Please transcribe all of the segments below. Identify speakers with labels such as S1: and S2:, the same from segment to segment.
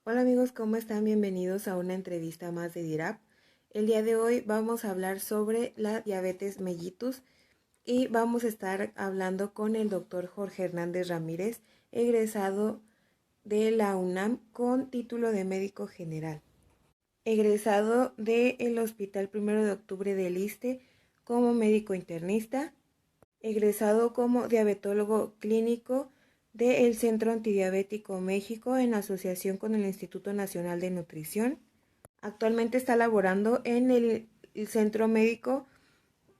S1: Hola amigos, ¿cómo están? Bienvenidos a una entrevista más de DIRAP. El día de hoy vamos a hablar sobre la diabetes mellitus y vamos a estar hablando con el doctor Jorge Hernández Ramírez, egresado de la UNAM con título de médico general, egresado del Hospital 1 de Octubre del ISSSTE como médico internista, egresado como diabetólogo clínico del Centro Antidiabético México en asociación con el Instituto Nacional de Nutrición. Actualmente está laborando en el Centro Médico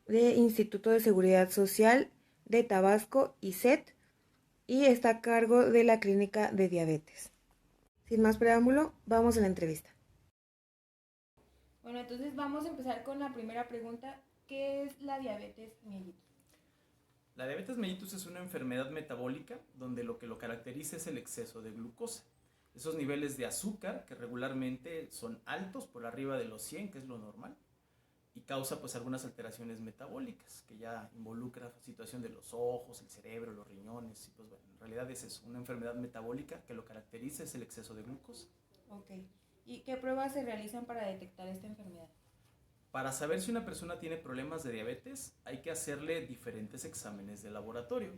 S1: del Instituto de Seguridad Social de Tabasco, ISET, y está a cargo de la clínica de diabetes. Sin más preámbulo, vamos a la entrevista. Bueno, entonces vamos a empezar con la primera pregunta. ¿Qué es la diabetes mellitus?
S2: La diabetes mellitus es una enfermedad metabólica donde lo que lo caracteriza es el exceso de glucosa. Esos niveles de azúcar que regularmente son altos por arriba de los 100, que es lo normal, y causa pues algunas alteraciones metabólicas que ya involucra situación de los ojos, el cerebro, los riñones, y pues bueno, en realidad es eso, una enfermedad metabólica que lo caracteriza es el exceso de glucosa.
S1: Ok. ¿Y qué pruebas se realizan para detectar esta enfermedad?
S2: Para saber si una persona tiene problemas de diabetes, hay que hacerle diferentes exámenes de laboratorio.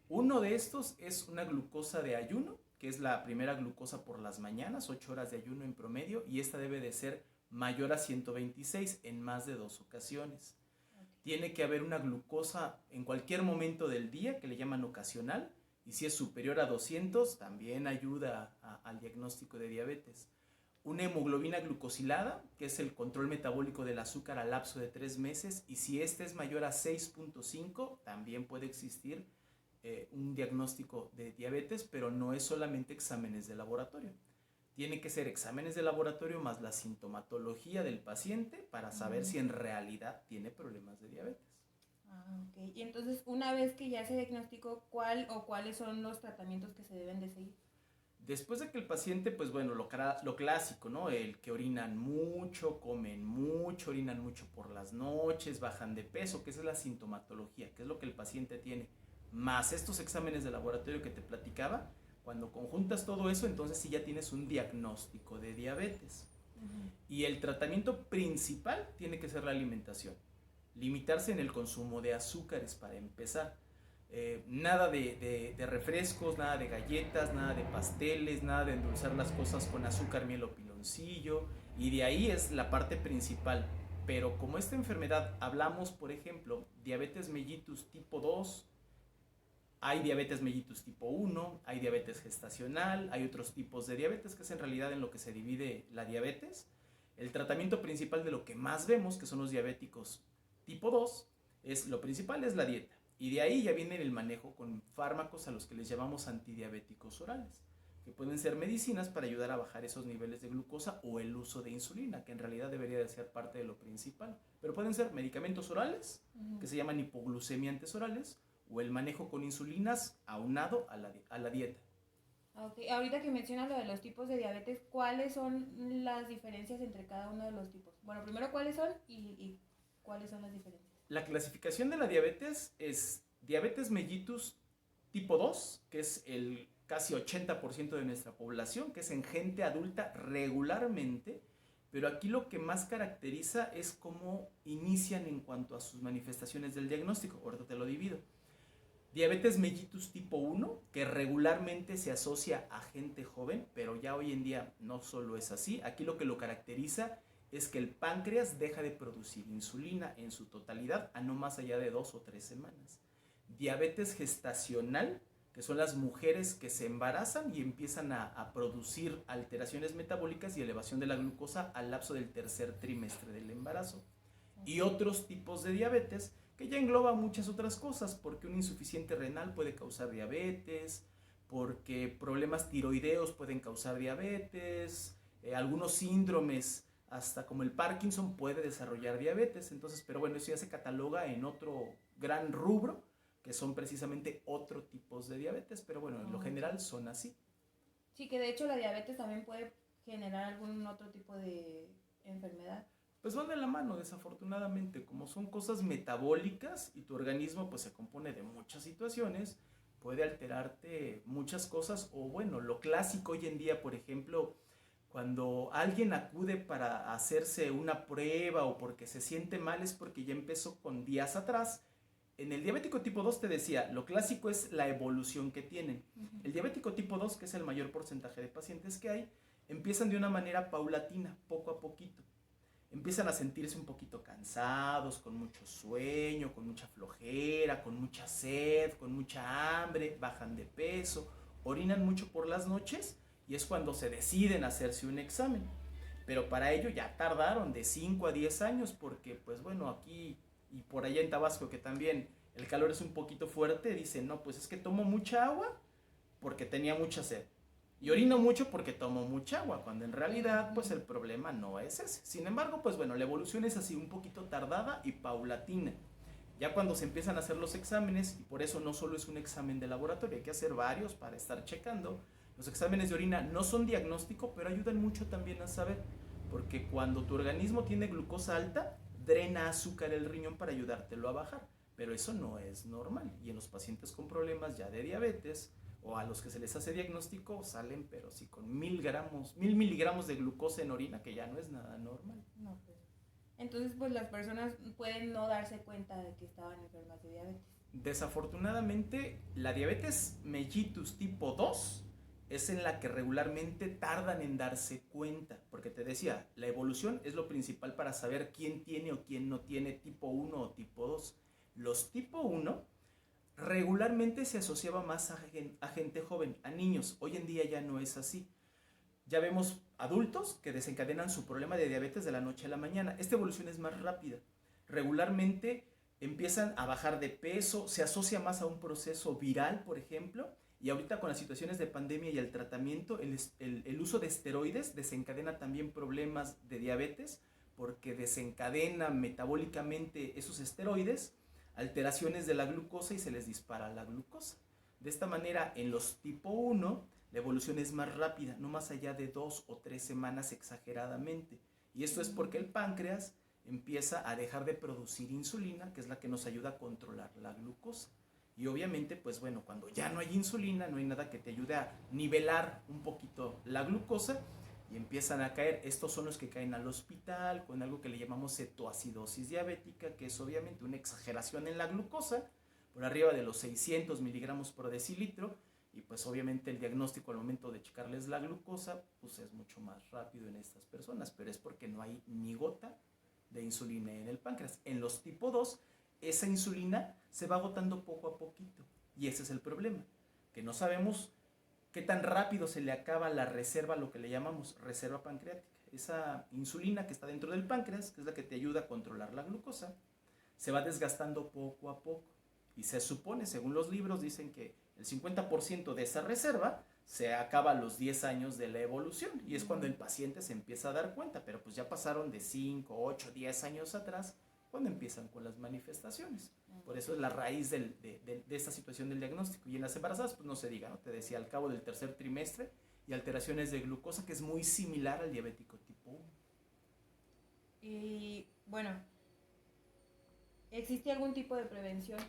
S2: Uno de estos es una glucosa de ayuno, que es la primera glucosa por las mañanas, 8 horas de ayuno en promedio, y esta debe de ser mayor a 126 en más de 2 ocasiones.
S1: Okay.
S2: Tiene que haber una glucosa en cualquier momento del día, que le llaman ocasional, y si es superior a 200, también ayuda al diagnóstico de diabetes. Una hemoglobina glucosilada, que es el control metabólico del azúcar al lapso de 3 meses, y si este es mayor a 6.5, también puede existir un diagnóstico de diabetes, pero no es solamente exámenes de laboratorio. Tiene que ser exámenes de laboratorio más la sintomatología del paciente para saber si en realidad tiene problemas de diabetes.
S1: Ah, ok. Y entonces, una vez que ya se diagnosticó, ¿cuál o cuáles son los tratamientos que se deben de seguir?
S2: Después de que el paciente, pues bueno, lo clásico, ¿no? El que orinan mucho, comen mucho, orinan mucho por las noches, bajan de peso, que esa es la sintomatología, que es lo que el paciente tiene. Más estos exámenes de laboratorio que te platicaba, cuando conjuntas todo eso, entonces sí ya tienes un diagnóstico de diabetes.
S1: Ujú.
S2: Y el tratamiento principal tiene que ser la alimentación. Limitarse en el consumo de azúcares para empezar. Nada de refrescos, nada de galletas, nada de pasteles, nada de endulzar las cosas con azúcar, miel o piloncillo. Y de ahí es la parte principal. Pero como esta enfermedad, hablamos, por ejemplo, diabetes mellitus tipo 2, hay diabetes mellitus tipo 1, hay diabetes gestacional, hay otros tipos de diabetes, que es en realidad en lo que se divide la diabetes. El tratamiento principal de lo que más vemos, que son los diabéticos tipo 2, lo principal es la dieta. Y de ahí ya viene el manejo con fármacos a los que les llamamos antidiabéticos orales, que pueden ser medicinas para ayudar a bajar esos niveles de glucosa o el uso de insulina, que en realidad debería de ser parte de lo principal. Pero pueden ser medicamentos orales, que se llaman hipoglucemiantes orales, o el manejo con insulinas aunado a la dieta.
S1: Ok, ahorita que mencionas lo de los tipos de diabetes, ¿cuáles son las diferencias entre cada uno de los tipos? Bueno, primero, ¿cuáles son y cuáles son las diferencias?
S2: La clasificación de la diabetes es diabetes mellitus tipo 2, que es el casi 80% de nuestra población, que es en gente adulta regularmente, pero aquí lo que más caracteriza es cómo inician en cuanto a sus manifestaciones del diagnóstico. Ahorita te lo divido. Diabetes mellitus tipo 1, que regularmente se asocia a gente joven, pero ya hoy en día no solo es así. Aquí lo que lo caracteriza es que el páncreas deja de producir insulina en su totalidad a no más allá de 2 o 3 semanas. Diabetes gestacional, que son las mujeres que se embarazan y empiezan a producir alteraciones metabólicas y elevación de la glucosa al lapso del tercer trimestre del embarazo. Y otros tipos de diabetes que ya engloba muchas otras cosas, porque un insuficiente renal puede causar diabetes, porque problemas tiroideos pueden causar diabetes, algunos síndromes, hasta como el Parkinson puede desarrollar diabetes. Entonces, pero bueno, eso ya se cataloga en otro gran rubro, que son precisamente otros tipos de diabetes, pero bueno, en lo
S1: Oh,
S2: general
S1: ok.
S2: son así.
S1: Sí, que de hecho la diabetes también puede generar algún otro tipo de enfermedad.
S2: Pues van de la mano, desafortunadamente, como son cosas metabólicas y tu organismo pues se compone de muchas situaciones, puede alterarte muchas cosas o bueno, lo clásico hoy en día, por ejemplo, Cuando alguien acude para hacerse una prueba o porque se siente mal es porque ya empezó con días atrás. En el diabético tipo 2 te decía, lo clásico es la evolución que tienen. El diabético tipo 2, que es el mayor porcentaje de pacientes que hay, empiezan de una manera paulatina, poco a poquito. Empiezan a sentirse un poquito cansados, con mucho sueño, con mucha flojera, con mucha sed, con mucha hambre, bajan de peso, orinan mucho por las noches y es cuando se deciden hacerse un examen. Pero para ello ya tardaron de 5 a 10 años porque pues bueno, aquí y por allá en Tabasco que también el calor es un poquito fuerte, dicen, no, pues es que tomo mucha agua porque tenía mucha sed. Y orino mucho porque tomo mucha agua, cuando en realidad pues el problema no es ese. Sin embargo, pues bueno, la evolución es así un poquito tardada y paulatina. Ya cuando se empiezan a hacer los exámenes, y por eso no solo es un examen de laboratorio, hay que hacer varios para estar checando. Los exámenes de orina no son diagnóstico, pero ayudan mucho también a saber, porque cuando tu organismo tiene glucosa alta, drena azúcar el riñón para ayudártelo a bajar, pero eso no es normal. Y en los pacientes con problemas ya de diabetes, o a los que se les hace diagnóstico, salen pero sí con 1000 miligramos de glucosa en orina, que ya no es nada normal.
S1: No, pues. Entonces, pues las personas pueden no darse cuenta de que estaban enfermas de diabetes.
S2: Desafortunadamente, la diabetes mellitus tipo 2 es en la que regularmente tardan en darse cuenta, porque te decía, la evolución es lo principal para saber quién tiene o quién no tiene tipo 1 o tipo 2. Los tipo 1 regularmente se asociaba más a gente joven, a niños. Hoy en día ya no es así. Ya vemos adultos que desencadenan su problema de diabetes de la noche a la mañana. Esta evolución es más rápida. Regularmente empiezan a bajar de peso, se asocia más a un proceso viral, por ejemplo, y ahorita con las situaciones de pandemia y el tratamiento, el uso de esteroides desencadena también problemas de diabetes, porque desencadena metabólicamente esos esteroides alteraciones de la glucosa y se les dispara la glucosa. De esta manera, en los tipo 1, la evolución es más rápida, no más allá de 2 o 3 semanas exageradamente. Y esto es porque el páncreas empieza a dejar de producir insulina, que es la que nos ayuda a controlar la glucosa. Y obviamente, pues bueno, cuando ya no hay insulina, no hay nada que te ayude a nivelar un poquito la glucosa y empiezan a caer. Estos son los que caen al hospital con algo que le llamamos cetoacidosis diabética, que es obviamente una exageración en la glucosa, por arriba de los 600 miligramos por decilitro, y pues obviamente el diagnóstico al momento de checarles la glucosa, pues es mucho más rápido en estas personas, pero es porque no hay ni gota de insulina en el páncreas. En los tipo 2, esa insulina se va agotando poco a poquito, y ese es el problema, que no sabemos qué tan rápido se le acaba la reserva, lo que le llamamos reserva pancreática. Esa insulina que está dentro del páncreas, que es la que te ayuda a controlar la glucosa, se va desgastando poco a poco. Y se supone, según los libros, dicen que el 50% de esa reserva se acaba a los 10 años de la evolución. Y es cuando el paciente se empieza a dar cuenta, pero pues ya pasaron de 5, 8, 10 años atrás, cuando empiezan con las manifestaciones. Por eso es la raíz de esta situación del diagnóstico. Y en las embarazadas, pues no se diga, ¿no? Te decía, al cabo del tercer trimestre y alteraciones de glucosa, que es muy similar al diabético tipo 1.
S1: Y bueno, ¿existe algún tipo de prevención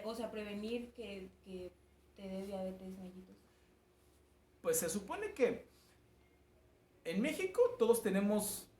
S1: o sea, prevenir que te dé diabetes mellitus?
S2: Pues se supone que en México todos tenemos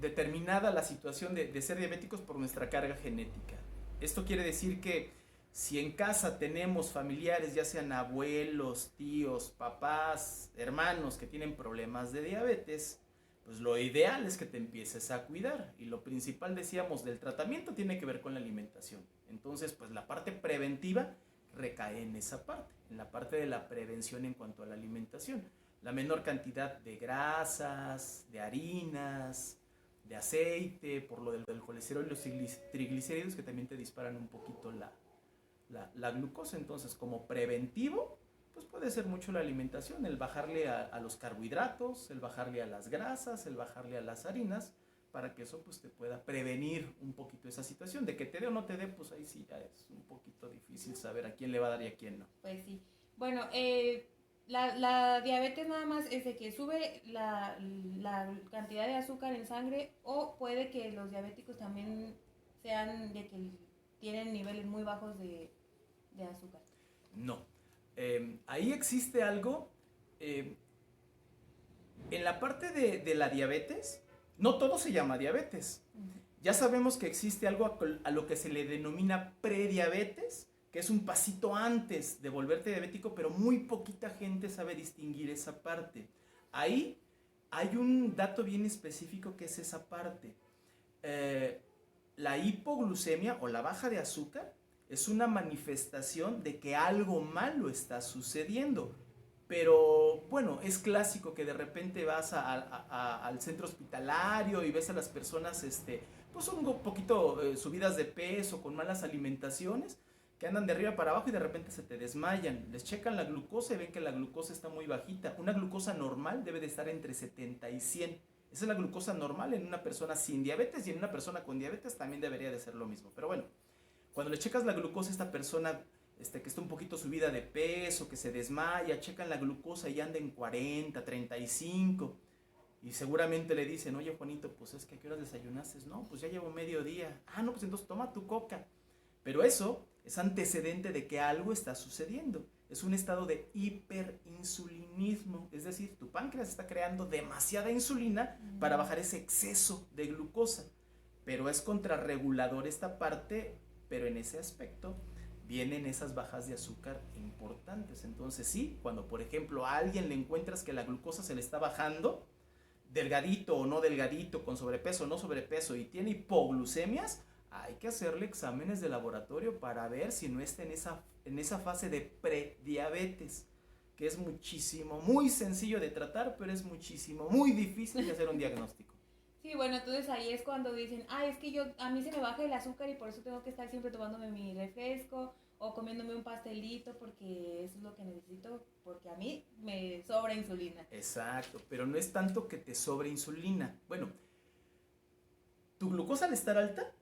S2: determinada la situación de ser diabéticos por nuestra carga genética. Esto quiere decir que si en casa tenemos familiares, ya sean abuelos, tíos, papás, hermanos que tienen problemas de diabetes, pues lo ideal es que te empieces a cuidar. Y lo principal, decíamos, del tratamiento tiene que ver con la alimentación. Entonces, pues la parte preventiva recae en esa parte, en la parte de la prevención en cuanto a la alimentación. La menor cantidad de grasas, de harinas, de aceite, por lo del colesterol y los triglicéridos que también te disparan un poquito la glucosa. Entonces, como preventivo, pues puede ser mucho la alimentación, el bajarle a los carbohidratos, el bajarle a las grasas, el bajarle a las harinas, para que eso pues te pueda prevenir un poquito esa situación. De que te dé o no te dé, pues ahí sí ya es un poquito difícil saber a quién le va a dar y a quién no.
S1: Pues sí. Bueno, la diabetes nada más es de que sube la cantidad de azúcar en sangre, o puede que los diabéticos también sean de que tienen niveles muy bajos de azúcar.
S2: No. Ahí existe algo eh, en la parte de la diabetes, no todo se llama diabetes. Ya sabemos que existe algo a lo que se le denomina prediabetes, que es un pasito antes de volverte diabético, pero muy poquita gente sabe distinguir esa parte. Ahí hay un dato bien específico que es esa parte. La hipoglucemia o la baja de azúcar es una manifestación de que algo malo está sucediendo. Pero bueno, es clásico que de repente vas al centro hospitalario y ves a las personas, pues un poquito subidas de peso, con malas alimentaciones, que andan de arriba para abajo y de repente se te desmayan. Les checan la glucosa y ven que la glucosa está muy bajita. Una glucosa normal debe de estar entre 70 y 100. Esa es la glucosa normal en una persona sin diabetes, y en una persona con diabetes también debería de ser lo mismo. Pero bueno, cuando le checas la glucosa a esta persona que está un poquito subida de peso, que se desmaya, checan la glucosa y anda en 40, 35. Y seguramente le dicen, oye Juanito, pues es que ¿a qué horas desayunaste? No, pues ya llevo medio día. Ah, no, pues entonces toma tu coca. Pero eso es antecedente de que algo está sucediendo. Es un estado de hiperinsulinismo. Es decir, tu páncreas está creando demasiada insulina para bajar ese exceso de glucosa. Pero es contrarregulador esta parte, pero en ese aspecto vienen esas bajas de azúcar importantes. Entonces sí, cuando por ejemplo a alguien le encuentras que la glucosa se le está bajando, delgadito o no delgadito, con sobrepeso o no sobrepeso, y tiene hipoglucemias, hay que hacerle exámenes de laboratorio para ver si no está en esa fase de prediabetes, que es muchísimo, muy sencillo de tratar, pero es muchísimo, muy difícil de hacer un diagnóstico.
S3: Sí, bueno, entonces ahí es cuando dicen, es que a mí se me baja el azúcar y por eso tengo que estar siempre tomándome mi refresco o comiéndome un pastelito porque eso es lo que necesito, porque a mí me sobra insulina.
S2: Exacto, pero no es tanto que te sobre insulina. Bueno, tu glucosa al estar alta,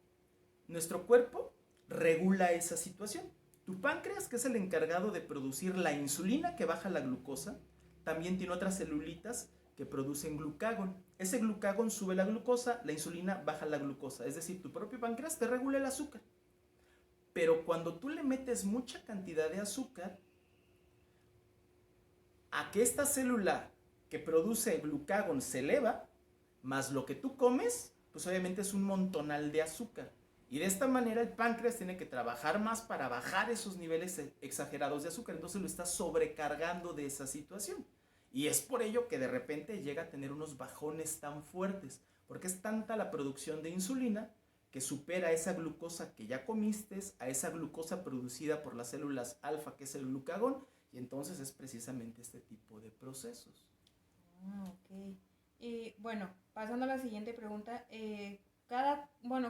S2: nuestro cuerpo regula esa situación. Tu páncreas, que es el encargado de producir la insulina que baja la glucosa, también tiene otras celulitas que producen glucagón. Ese glucagón sube la glucosa, la insulina baja la glucosa. Es decir, tu propio páncreas te regula el azúcar. Pero cuando tú le metes mucha cantidad de azúcar, a que esta célula que produce glucagón se eleva, más lo que tú comes, pues obviamente es un montonal de azúcar. Y de esta manera el páncreas tiene que trabajar más para bajar esos niveles exagerados de azúcar. Entonces lo está sobrecargando de esa situación. Y es por ello que de repente llega a tener unos bajones tan fuertes, porque es tanta la producción de insulina que supera esa glucosa que ya comiste, a esa glucosa producida por las células alfa, que es el glucagón, y entonces es precisamente este tipo de procesos.
S3: Ok. Y bueno, pasando a la siguiente pregunta,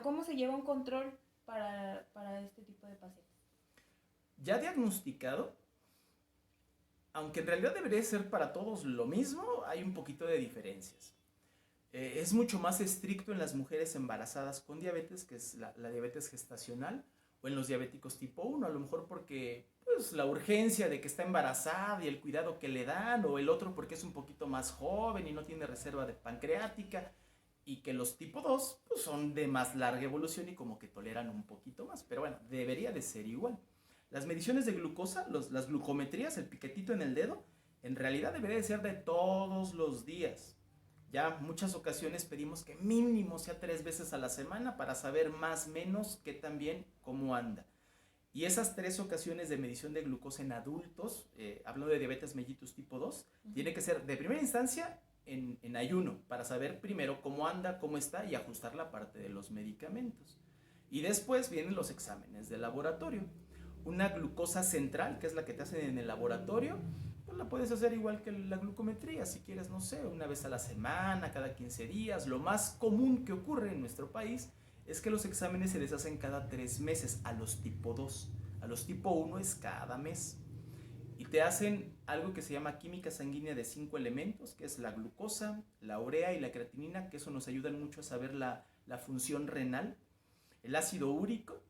S3: ¿cómo se lleva un control para este tipo de pacientes?
S2: Ya diagnosticado, aunque en realidad debería ser para todos lo mismo, hay un poquito de diferencias. Es mucho más estricto en las mujeres embarazadas con diabetes, que es la diabetes gestacional, o en los diabéticos tipo 1, a lo mejor porque pues, la urgencia de que está embarazada y el cuidado que le dan, o el otro porque es un poquito más joven y no tiene reserva de pancreática, y que los tipo 2 pues, son de más larga evolución y como que toleran un poquito más, pero bueno, debería de ser igual. Las mediciones de glucosa, las glucometrías, el piquetito en el dedo, en realidad debería de ser de todos los días. Ya muchas ocasiones pedimos que mínimo sea 3 veces a la semana para saber más o menos qué tan bien, cómo anda. Y esas 3 ocasiones de medición de glucosa en adultos, hablando de diabetes mellitus tipo 2, tiene que ser de primera instancia en ayuno, para saber primero cómo anda, cómo está y ajustar la parte de los medicamentos. Y después vienen los exámenes de laboratorio. Una glucosa central, que es la que te hacen en el laboratorio, pues la puedes hacer igual que la glucometría, si quieres, no sé, una vez a la semana, cada 15 días. Lo más común que ocurre en nuestro país es que los exámenes se les hacen cada 3 meses a los tipo 2. A los tipo 1 es cada mes. Y te hacen algo que se llama química sanguínea de 5 elementos, que es la glucosa, la urea y la creatinina, que eso nos ayudan mucho a saber la función renal, el ácido úrico,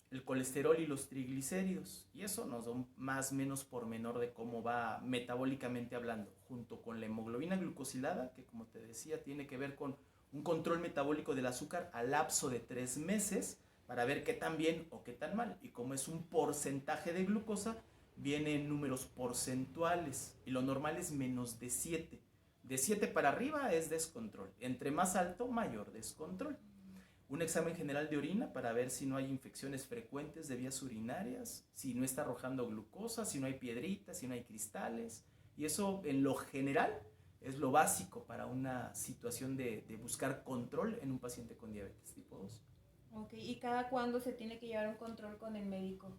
S2: el colesterol y los triglicéridos, y eso nos da un más o menos pormenor de cómo va metabólicamente hablando, junto con la hemoglobina glucosilada, que como te decía tiene que ver con un control metabólico del azúcar a lapso de 3 meses para ver qué tan bien o qué tan mal, y como es un porcentaje de glucosa, viene en números porcentuales y lo normal es menos de 7. De 7 para arriba es descontrol. Entre más alto, mayor descontrol. Un examen general de orina para ver si no hay infecciones frecuentes de vías urinarias, si no está arrojando glucosa, si no hay piedritas, si no hay cristales. Y eso en lo general es lo básico para una situación de buscar control en un paciente con diabetes tipo 2.
S3: Ok, ¿y cada cuándo se tiene que llevar un control con el médico?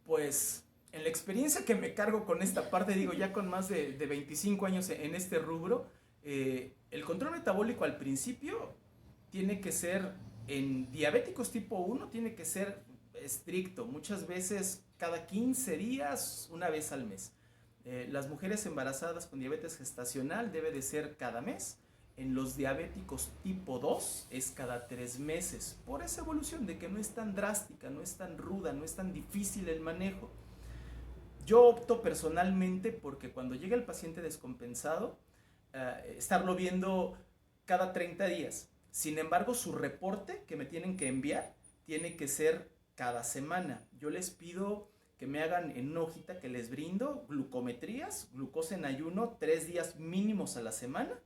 S2: Pues en la experiencia que me cargo con esta parte, digo ya con más de 25 años en este rubro, el control metabólico al principio tiene que ser, en diabéticos tipo 1, tiene que ser estricto, muchas veces cada 15 días, una vez al mes. Las mujeres embarazadas con diabetes gestacional debe de ser cada mes. En los diabéticos tipo 2 es cada 3 meses, por esa evolución de que no es tan drástica, no es tan ruda, no es tan difícil el manejo. Yo opto personalmente porque cuando llega el paciente descompensado, estarlo viendo cada 30 días. Sin embargo, su reporte que me tienen que enviar tiene que ser cada semana. Yo les pido que me hagan en una hojita que les brindo glucometrías, glucosa en ayuno, 3 días mínimos a la semana,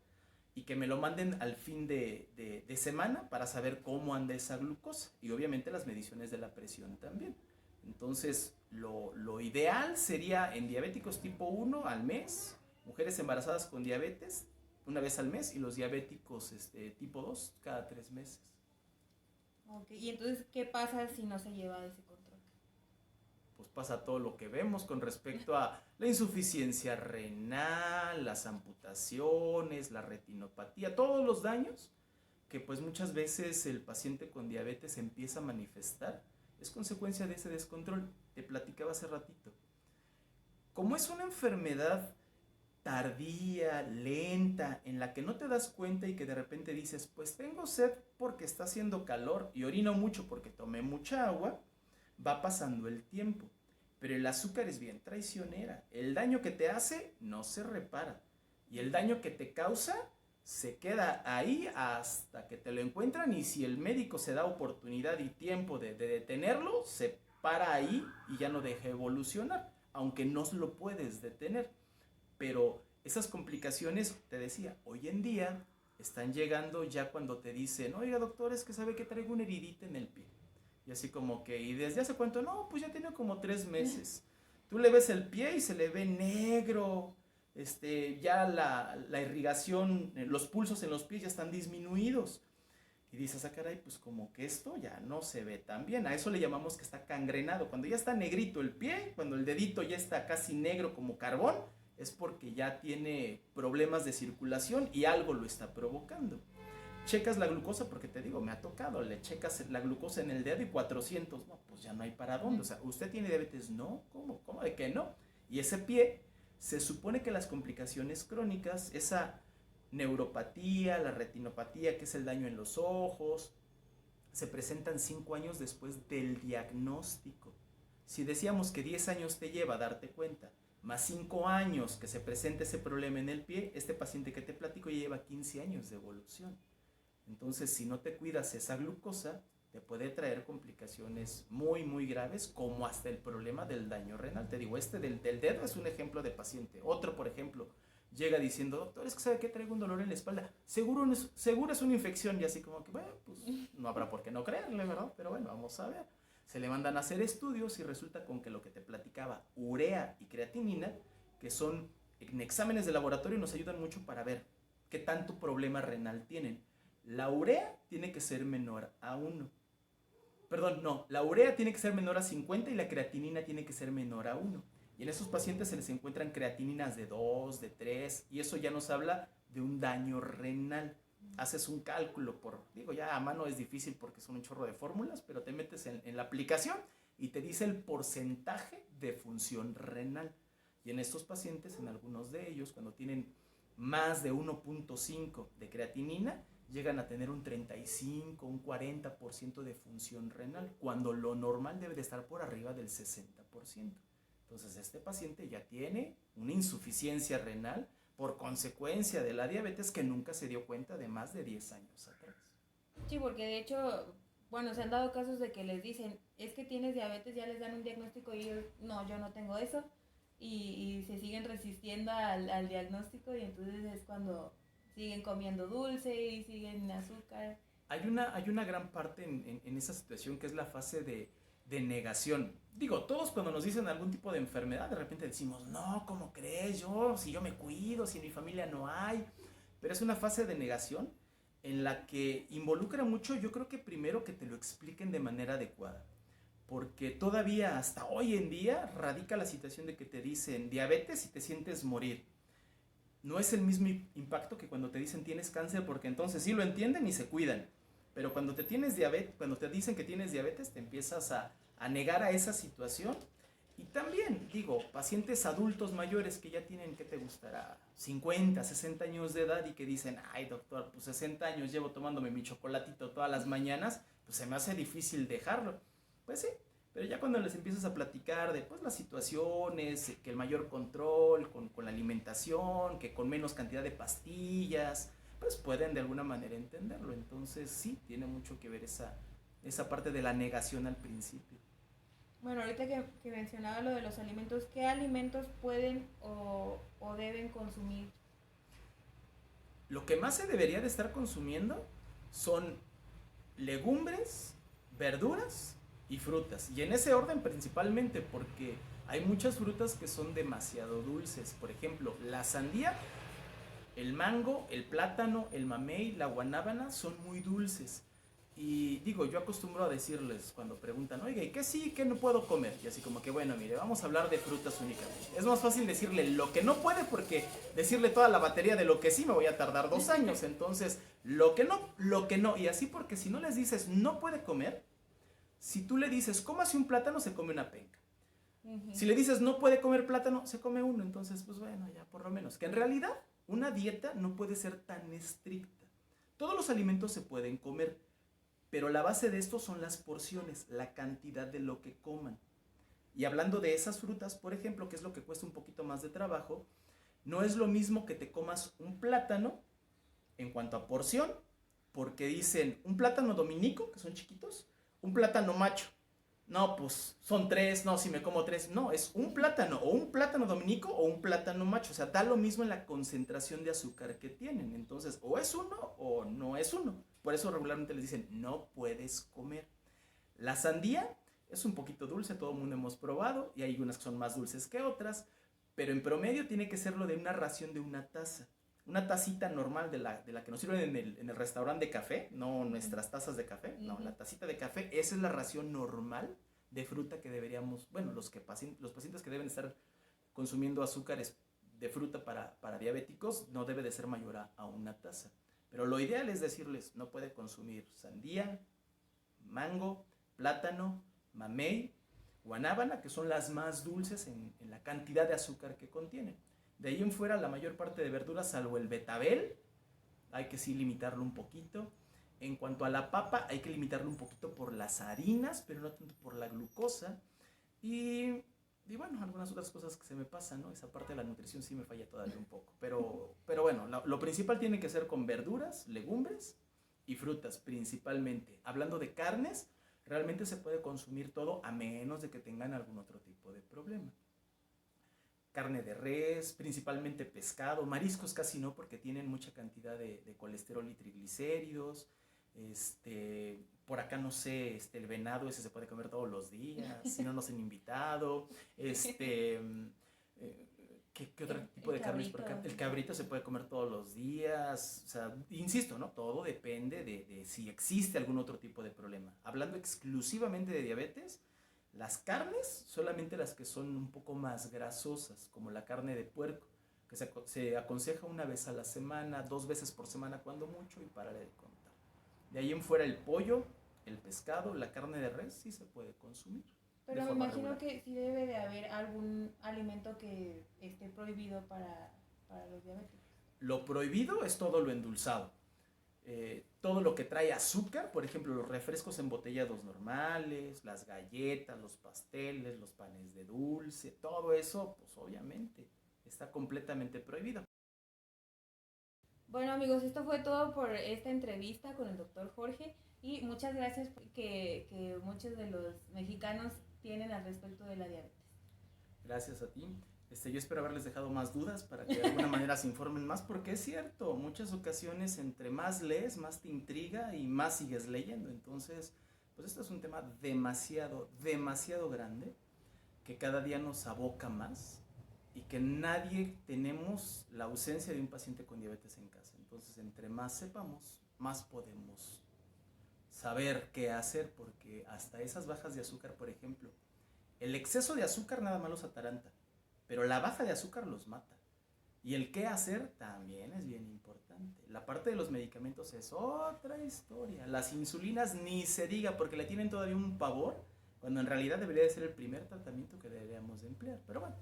S2: y que me lo manden al fin de semana para saber cómo anda esa glucosa y obviamente las mediciones de la presión también. Entonces, lo ideal sería en diabéticos tipo 1 al mes, mujeres embarazadas con diabetes una vez al mes y los diabéticos tipo 2 cada 3 meses.
S3: Ok, y entonces, ¿qué pasa si no se lleva ese control?
S2: Pues pasa todo lo que vemos con respecto a la insuficiencia renal, las amputaciones, la retinopatía, todos los daños que pues muchas veces el paciente con diabetes empieza a manifestar, es consecuencia de ese descontrol. Te platicaba hace ratito. Como es una enfermedad tardía, lenta, en la que no te das cuenta y que de repente dices, pues tengo sed porque está haciendo calor y orino mucho porque tomé mucha agua, va pasando el tiempo. Pero el azúcar es bien traicionera. El daño que te hace no se repara. Y el daño que te causa se queda ahí hasta que te lo encuentran, y si el médico se da oportunidad y tiempo de detenerlo, se para ahí y ya no deja evolucionar, aunque no lo puedes detener. Pero esas complicaciones, te decía, hoy en día están llegando ya cuando te dicen, oiga doctor, es que sabe que traigo una heridita en el pie. Y así como que, ¿y desde hace cuánto? No, pues ya tiene como 3 meses. Tú le ves el pie y se le ve negro, ya la irrigación, los pulsos en los pies ya están disminuidos. Y dices, ah, caray, pues como que esto ya no se ve tan bien. A eso le llamamos que está cangrenado. Cuando ya está negrito el pie, cuando el dedito ya está casi negro como carbón, es porque ya tiene problemas de circulación y algo lo está provocando. Checas la glucosa, porque te digo, me ha tocado, le checas la glucosa en el dedo y 400, no, pues ya no hay para dónde. O sea, ¿usted tiene diabetes? No, ¿cómo de que no? Y ese pie, se supone que las complicaciones crónicas, esa neuropatía, la retinopatía, que es el daño en los ojos, se presentan 5 años después del diagnóstico. Si decíamos que 10 años te lleva a darte cuenta, más 5 años que se presente ese problema en el pie, este paciente que te platico ya lleva 15 años de evolución. Entonces, si no te cuidas esa glucosa, te puede traer complicaciones muy, muy graves, como hasta el problema del daño renal. Te digo, del dedo es un ejemplo de paciente. Otro, por ejemplo, llega diciendo, doctor, es que sabe que traigo un dolor en la espalda. Seguro es una infección. Y así como que, bueno, pues no habrá por qué no creerle, ¿verdad? Pero bueno, vamos a ver. Se le mandan a hacer estudios y resulta con que lo que te platicaba, urea y creatinina, que son en exámenes de laboratorio, nos ayudan mucho para ver qué tanto problema renal tienen. La urea tiene que ser menor a 1. Perdón, no, la urea tiene que ser menor a 50 y la creatinina tiene que ser menor a 1. Y en esos pacientes se les encuentran creatininas de 2, de 3, y eso ya nos habla de un daño renal. Haces un cálculo digo, ya a mano es difícil porque son un chorro de fórmulas, pero te metes en la aplicación y te dice el porcentaje de función renal. Y en estos pacientes, en algunos de ellos, cuando tienen más de 1.5 de creatinina, llegan a tener un 35, un 40% de función renal, cuando lo normal debe de estar por arriba del 60%. Entonces este paciente ya tiene una insuficiencia renal por consecuencia de la diabetes que nunca se dio cuenta de más de 10 años atrás.
S3: Sí, porque de hecho, bueno, se han dado casos de que les dicen, es que tienes diabetes, ya les dan un diagnóstico y ellos, no, yo no tengo eso. Y se siguen resistiendo al diagnóstico y entonces es cuando siguen comiendo dulce y siguen azúcar.
S2: Hay una gran parte en esa situación que es la fase de negación. Digo, todos cuando nos dicen algún tipo de enfermedad, de repente decimos, no, ¿cómo crees? Si yo me cuido, si en mi familia no hay. Pero es una fase de negación en la que involucra mucho, yo creo que primero que te lo expliquen de manera adecuada. Porque todavía hasta hoy en día radica la situación de que te dicen diabetes y te sientes morir. No es el mismo impacto que cuando te dicen tienes cáncer, porque entonces sí lo entienden y se cuidan. Pero cuando te tienes diabetes, cuando te dicen que tienes diabetes, te empiezas a negar a esa situación. Y también, digo, pacientes adultos mayores que ya tienen, ¿qué te gustará? 50, 60 años de edad y que dicen, ay doctor, pues 60 años llevo tomándome mi chocolatito todas las mañanas, pues se me hace difícil dejarlo. Pues sí, pero ya cuando les empiezas a platicar de pues, las situaciones, que el mayor control con la alimentación, que con menos cantidad de pastillas, pues pueden de alguna manera entenderlo. Entonces sí, tiene mucho que ver esa parte de la negación al principio.
S3: Bueno, ahorita que mencionaba lo de los alimentos, ¿qué alimentos pueden o deben consumir?
S2: Lo que más se debería de estar consumiendo son legumbres, verduras y frutas. Y en ese orden principalmente porque hay muchas frutas que son demasiado dulces. Por ejemplo, la sandía, el mango, el plátano, el mamey, la guanábana son muy dulces. Y digo, yo acostumbro a decirles cuando preguntan, oiga, ¿y qué sí, qué no puedo comer? Y así como que, bueno, mire, vamos a hablar de frutas únicamente. Es más fácil decirle lo que no puede porque decirle toda la batería de lo que sí me voy a tardar 2 años. Entonces, lo que no, lo que no. Y así porque si no les dices no puede comer, si tú le dices cómase un plátano, se come una penca. Si le dices no puede comer plátano, se come uno. Entonces, pues bueno, ya por lo menos. Que en realidad una dieta no puede ser tan estricta. Todos los alimentos se pueden comer, pero la base de esto son las porciones, la cantidad de lo que coman. Y hablando de esas frutas, por ejemplo, que es lo que cuesta un poquito más de trabajo, no es lo mismo que te comas un plátano en cuanto a porción, porque dicen un plátano dominico, que son chiquitos, un plátano macho. No, pues son 3, no, si me como 3. No, es un plátano, o un plátano dominico o un plátano macho. O sea, da lo mismo en la concentración de azúcar que tienen. Entonces, o es uno o no es uno. Por eso regularmente les dicen, no puedes comer. La sandía es un poquito dulce, todo el mundo hemos probado, y hay unas que son más dulces que otras, pero en promedio tiene que ser lo de una ración de una taza. Una tacita normal de la que nos sirven en el restaurante de café, no nuestras tazas de café, no, la tacita de café, esa es la ración normal de fruta que deberíamos, bueno, los pacientes que deben estar consumiendo azúcares de fruta para diabéticos no debe de ser mayor a una taza. Pero lo ideal es decirles, no puede consumir sandía, mango, plátano, mamey, guanábana, que son las más dulces en la cantidad de azúcar que contienen. De ahí en fuera, la mayor parte de verduras, salvo el betabel, hay que sí limitarlo un poquito. En cuanto a la papa, hay que limitarlo un poquito por las harinas, pero no tanto por la glucosa. Y bueno, algunas otras cosas que se me pasan, ¿no? Esa parte de la nutrición sí me falla todavía un poco. Pero bueno, lo principal tiene que ser con verduras, legumbres y frutas principalmente. Hablando de carnes, realmente se puede consumir todo a menos de que tengan algún otro tipo de problema. Carne de res, principalmente pescado, mariscos casi no porque tienen mucha cantidad de colesterol y triglicéridos. Por acá no sé, el venado ese se puede comer todos los días, si no nos han invitado. ¿Qué otro tipo de carnes por acá? El cabrito se puede comer todos los días. O sea, insisto, ¿no? Todo depende de si existe algún otro tipo de problema. Hablando exclusivamente de diabetes, las carnes, solamente las que son un poco más grasosas, como la carne de puerco, que se aconseja una vez a la semana, 2 veces por semana cuando mucho y para de contar. De ahí en fuera el pollo, el pescado, la carne de res sí se puede consumir.
S3: Pero me imagino que sí debe de haber algún alimento que esté prohibido para los diabéticos.
S2: Lo prohibido es todo lo endulzado. Todo lo que trae azúcar, por ejemplo, los refrescos embotellados normales, las galletas, los pasteles, los panes de dulce, todo eso, pues obviamente está completamente prohibido.
S3: Bueno amigos, esto fue todo por esta entrevista con el doctor Jorge y muchas gracias que muchos de los mexicanos tienen al respecto de la diabetes.
S2: Gracias a ti. Yo espero haberles dejado más dudas para que de alguna manera se informen más, porque es cierto, muchas ocasiones entre más lees, más te intriga y más sigues leyendo. Entonces, pues esto es un tema demasiado, demasiado grande, que cada día nos aboca más y que nadie tenemos la ausencia de un paciente con diabetes en casa. Entonces, entre más sepamos, más podemos saber qué hacer, porque hasta esas bajas de azúcar, por ejemplo, el exceso de azúcar nada más los ataranta, pero la baja de azúcar los mata. Y el qué hacer también es bien importante. La parte de los medicamentos es otra historia. Las insulinas ni se diga, porque le tienen todavía un pavor, cuando en realidad debería de ser el primer tratamiento que deberíamos de emplear. Pero bueno,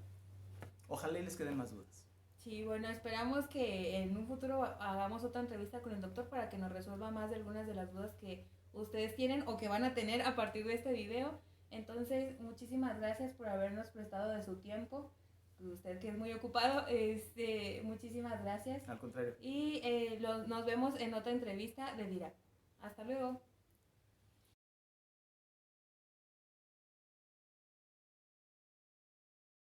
S2: ojalá y les queden más dudas.
S3: Sí, bueno, esperamos que en un futuro hagamos otra entrevista con el doctor para que nos resuelva más de algunas de las dudas que ustedes tienen o que van a tener a partir de este video. Entonces, muchísimas gracias por habernos prestado de su tiempo. Usted que es muy ocupado, muchísimas gracias.
S2: Al contrario.
S3: Y nos vemos en otra entrevista de DIRAP. Hasta luego.